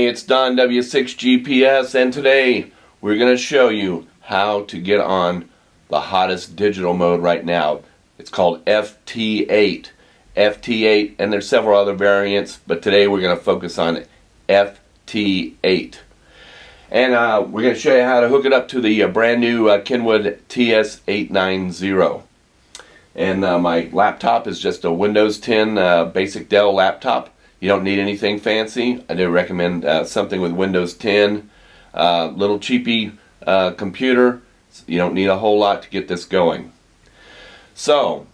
it's Don W6GPS, and today we're going to show you how to get on the hottest digital mode right now. It's called FT8. FT8, and there's several other variants, but today we're going to focus on FT8. And we're going to show you how to hook it up to the brand new Kenwood TS-890. And my laptop is just a Windows 10 basic Dell laptop. You don't need anything fancy. I do recommend something with Windows 10. Little cheapy computer. You don't need a whole lot to get this going. So,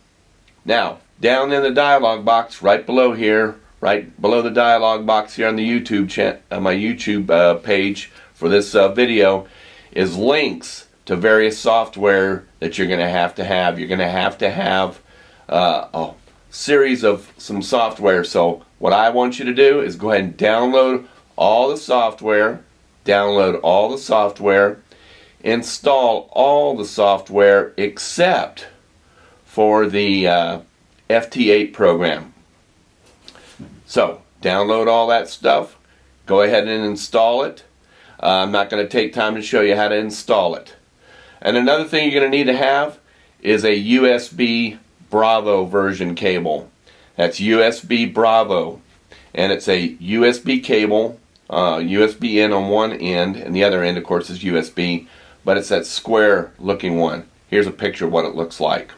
now, down in the dialog box right below here, right below the dialog box here on the YouTube my YouTube page for this video, is links to various software that you're going to have. You're going to have a series of some software. So what I want you to do is go ahead and download all the software, install all the software except for the FT8 program. So download all that stuff, go ahead and install it. I'm not going to take time to show you how to install it. And another thing you're going to need to have is a USB Bravo version cable. That's USB Bravo, and it's a USB cable, USB in on one end, and the other end of course is USB, but it's that square looking one. Here's a picture of what it looks like.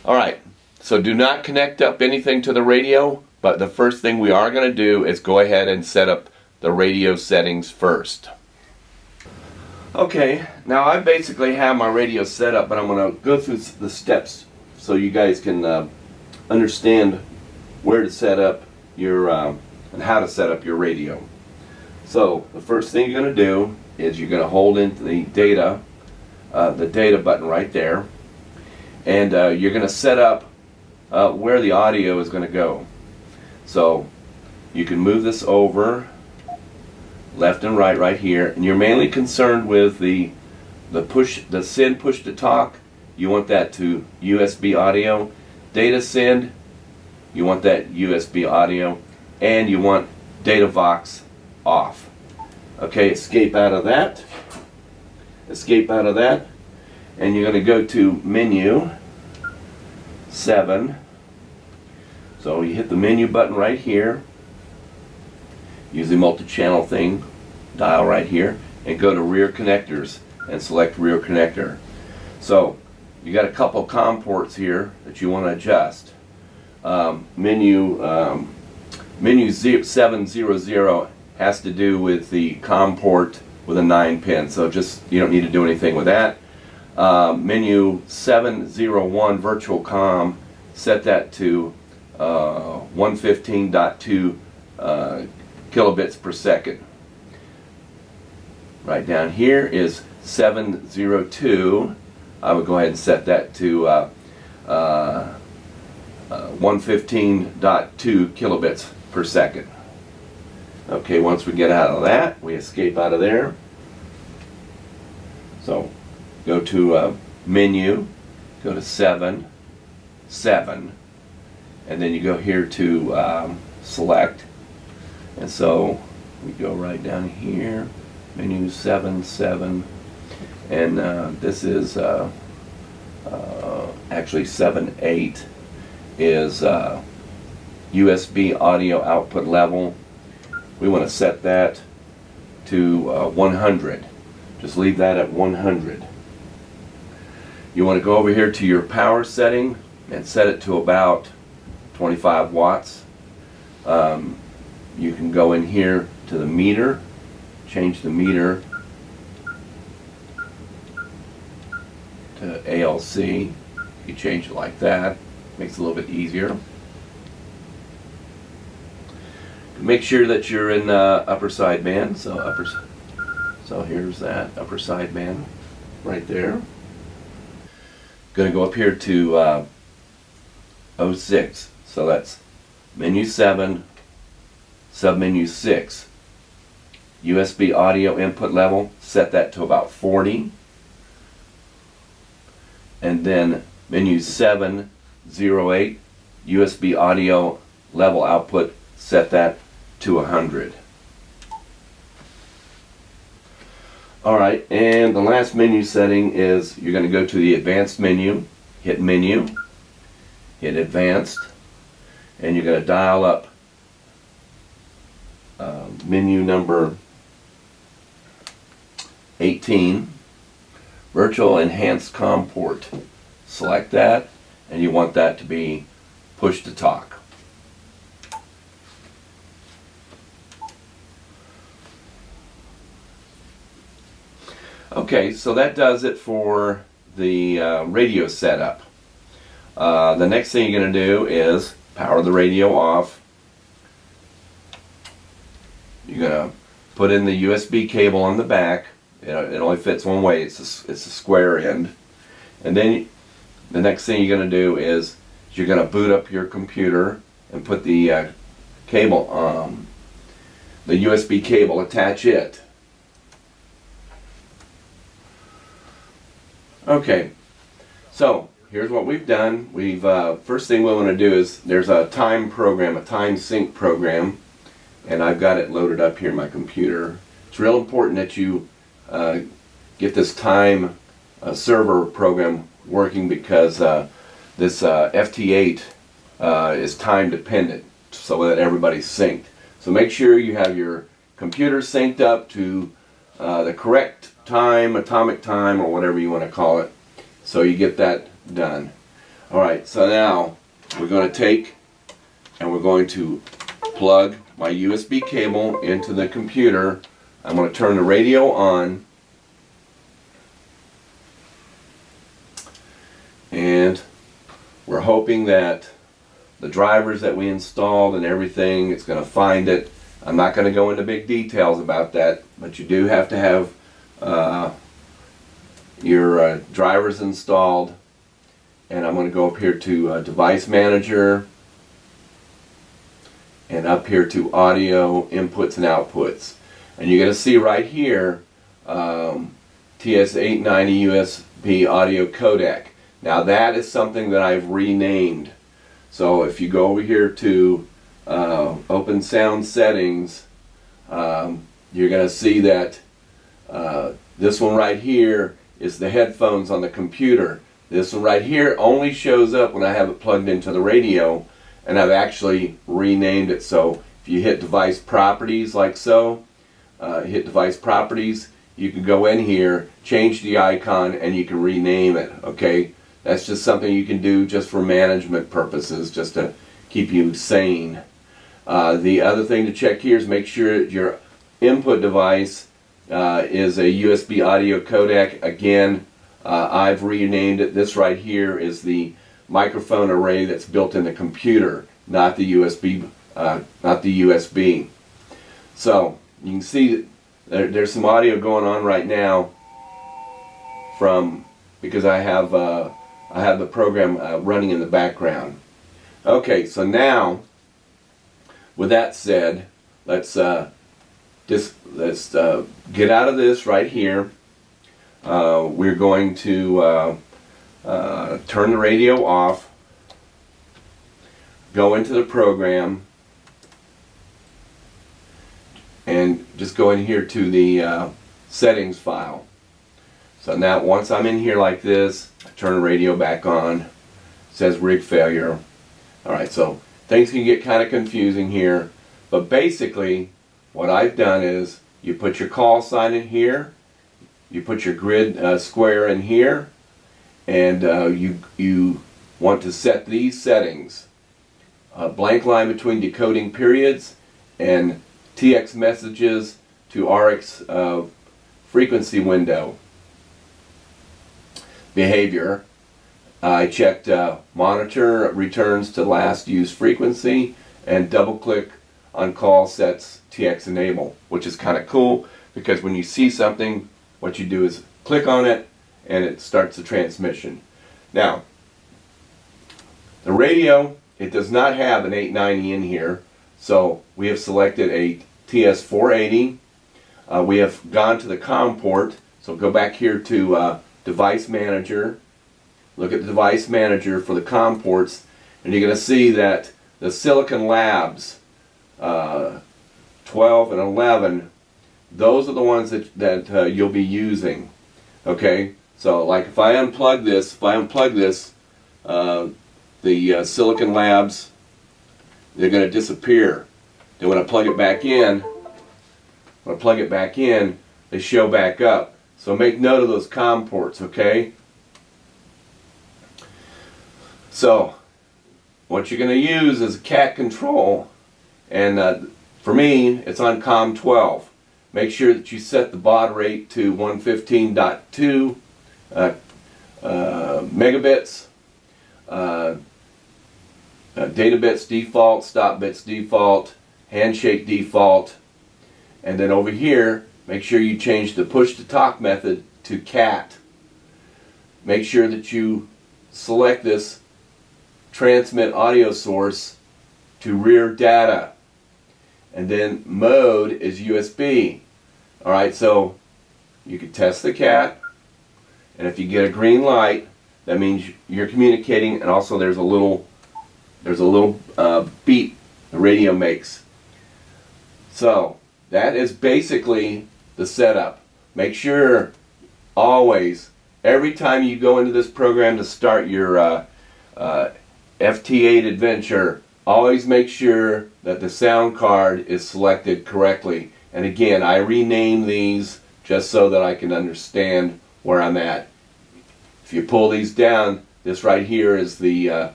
Alright, so do not connect up anything to the radio, but the first thing we are going to do is go ahead and set up the radio settings first. Okay, now I basically have my radio set up, but I'm going to go through the steps so you guys can understand where to set up your and how to set up your radio. So the first thing you're going to do is you're going to hold into the data button right there, and you're going to set up where the audio is going to go. So you can move this over left and right here, and you're mainly concerned with the send push to talk. You want that to USB audio. Data send, you want that USB audio, and you want data Vox off. Okay, escape out of that, and you're going to go to menu 7. So you hit the menu button right here, use the multi-channel thing, dial right here, and go to rear connectors and select rear connector. So you got a couple COM ports here that you want to adjust. Menu 700 has to do with the COM port with a 9-pin, so just you don't need to do anything with that. Menu 701 virtual COM, set that to 115.2 kilobits per second. Right down here is 702. I would go ahead and set that to 115.2 kilobits per second. Okay, once we get out of that, we escape out of there. So go to menu, go to 7, and then you go here to select. And so we go right down here, menu 7, and this is actually 7.8 is USB audio output level. We want to set that to 100. Just leave that at 100. You want to go over here to your power setting and set it to about 25 watts. You can go in here to the meter, change the meter to ALC. You change it like that, makes it a little bit easier. Make sure that you're in upper sideband. So here's that upper sideband right there. Going to go up here to 06. So that's menu 7, submenu 6. USB audio input level, set that to about 40. And then menu 708, USB audio level output, set that to 100. Alright, and the last menu setting is you're going to go to the advanced menu, hit menu, hit advanced, and you're going to dial up menu number 18, virtual enhanced COM port. Select that, and you want that to be push to talk. Okay, so that does it for the radio setup. The next thing you're going to do is power the radio off. You're going to put in the USB cable on the back. It only fits one way. It's a square end. And then the next thing you're going to do is you're going to boot up your computer and put the cable, the USB cable, attach it. Okay, so here's what we've done. First thing we want to do is there's a time program, a time sync program, and I've got it loaded up here in my computer. It's real important that you get this time server program working because this FT8 is time dependent, so that everybody's synced. So make sure you have your computer synced up to the correct time, atomic time, or whatever you want to call it, so you get that done. Alright, so now we're going to take and we're going to plug my USB cable into the computer. I'm going to turn the radio on, and we're hoping that the drivers that we installed and everything, it's going to find it. I'm not going to go into big details about that, but you do have to have your drivers installed. And I'm going to go up here to Device Manager, and up here to Audio Inputs and Outputs. And you're going to see right here TS-890 USB Audio Codec. Now that is something that I've renamed. So if you go over here to Open Sound Settings, you're going to see that this one right here is the headphones on the computer. This one right here only shows up when I have it plugged into the radio, and I've actually renamed it. So if you hit Device Properties like so, hit Device Properties, you can go in here, change the icon, and you can rename it. Okay, that's just something you can do just for management purposes, just to keep you sane. The other thing to check here is make sure your input device is a USB audio codec. Again, I've renamed it. This right here is the microphone array that's built in the computer, not the USB. So you can see there's some audio going on right now because I have the program running in the background. Okay, so now with that said, let's get out of this right here. We're going to turn the radio off, go into the program, and just go in here to the settings file. So now once I'm in here like this, I turn the radio back on. It says rig failure. Alright, so things can get kind of confusing here, but basically what I've done is you put your call sign in here, you put your grid square in here, and you want to set these settings. Blank line between decoding periods and TX messages to RX frequency window. Behavior, I checked monitor returns to last used frequency, and double click on call sets TX enable, which is kind of cool because when you see something, what you do is click on it and it starts the transmission. Now, the radio, it does not have an 890 in here, so we have selected a TS-480. We have gone to the COM port, so go back here to Device Manager, look at the Device Manager for the COM ports, and you're going to see that the Silicon Labs 12 and 11, those are the ones that you'll be using. Okay, so like if I unplug this, the Silicon Labs, they're going to disappear. Then when I plug it back in, they show back up. So make note of those COM ports, okay? So what you're going to use is a cat control, and for me it's on COM 12. Make sure that you set the baud rate to 115.2 megabits, data bits default, stop bits default, handshake default, and then over here make sure you change the push to talk method to cat. Make sure that you select this transmit audio source to rear data, and then mode is USB. Alright, so you can test the cat, and if you get a green light, that means you're communicating, and also there's a little beep the radio makes. So that is basically the setup. Make sure always, every time you go into this program to start your FT8 adventure, always make sure that the sound card is selected correctly. And again, I rename these just so that I can understand where I'm at. If you pull these down, this right here is the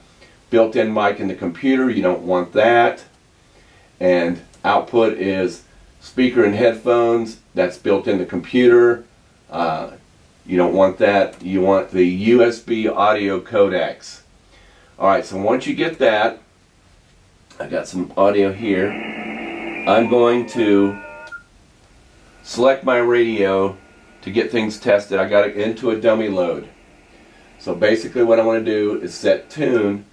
built-in mic in the computer. You don't want that. And output is speaker and headphones. That's built in the computer. You don't want that. You want the USB audio codecs. Alright, so once you get that, I got some audio here. I'm going to select my radio to get things tested. I got it into a dummy load. So basically what I want to do is set tune,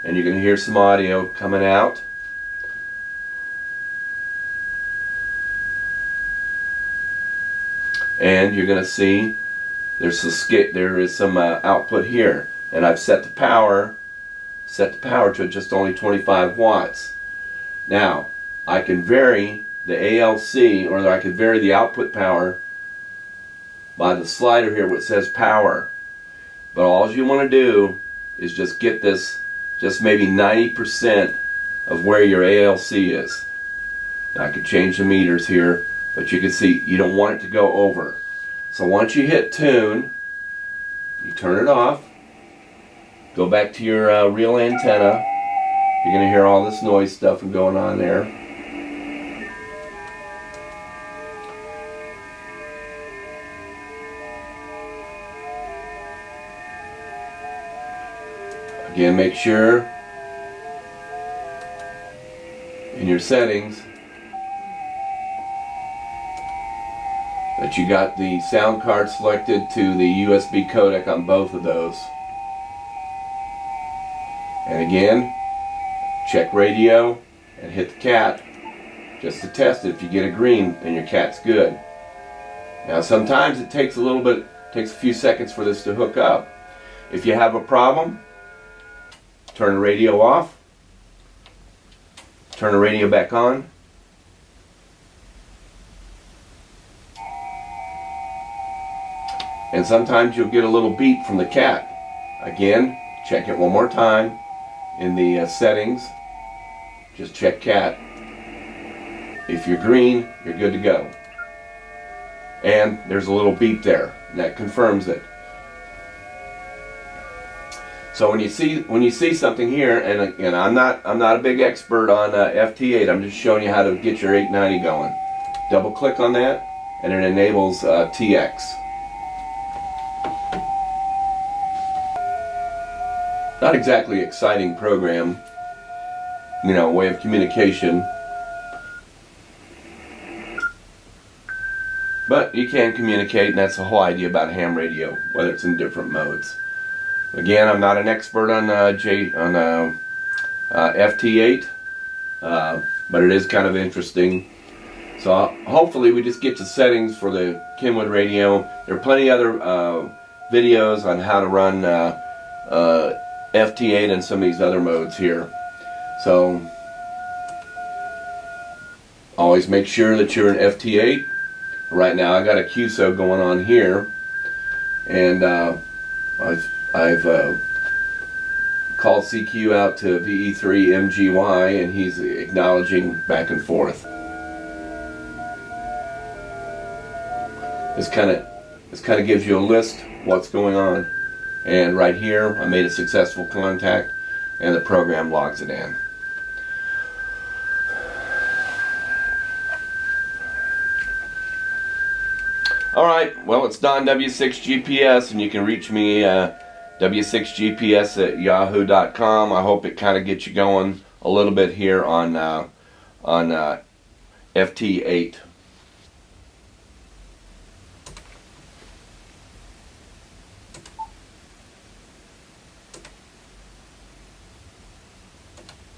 and you're going to hear some audio coming out. And you're going to see there is some output here, and I've set the power to just only 25 watts. Now I can vary the ALC, or I could vary the output power by the slider here which says power. But all you want to do is just get this just maybe 90% of where your ALC is. Now I could change the meters here, but you can see you don't want it to go over. So once you hit tune, you turn it off, go back to your real antenna. You're going to hear all this noise stuff going on there. Again, make sure in your settings that you got the sound card selected to the USB codec on both of those. And again, check radio and hit the cat just to test it. If you get a green, then your cat's good. Now sometimes it takes a few seconds for this to hook up. If you have a problem, turn the radio off, turn the radio back on, and sometimes you'll get a little beep from the cat. Again, check it one more time in the settings. Just check cat. If you're green, you're good to go. And there's a little beep there, and that confirms it. So when you see something here, and I'm not a big expert on FT8. I'm just showing you how to get your 890 going. Double click on that, and it enables TX. Not exactly exciting program, you know, way of communication, but you can communicate, and that's the whole idea about ham radio, whether it's in different modes. Again, I'm not an expert on FT8, but it is kind of interesting. So hopefully we just get to settings for the Kenwood radio. There are plenty other videos on how to run FT8 and some of these other modes here. So always make sure that you're in FT8 right now. I got a QSO going on here, and I've called CQ out to VE3MGY, and he's acknowledging back and forth. This kind of gives you a list what's going on, and right here I made a successful contact, and the program logs it in. Alright, well, it's Don W6GPS, and you can reach me w6gps@yahoo.com. I hope it kind of gets you going a little bit here on FT8.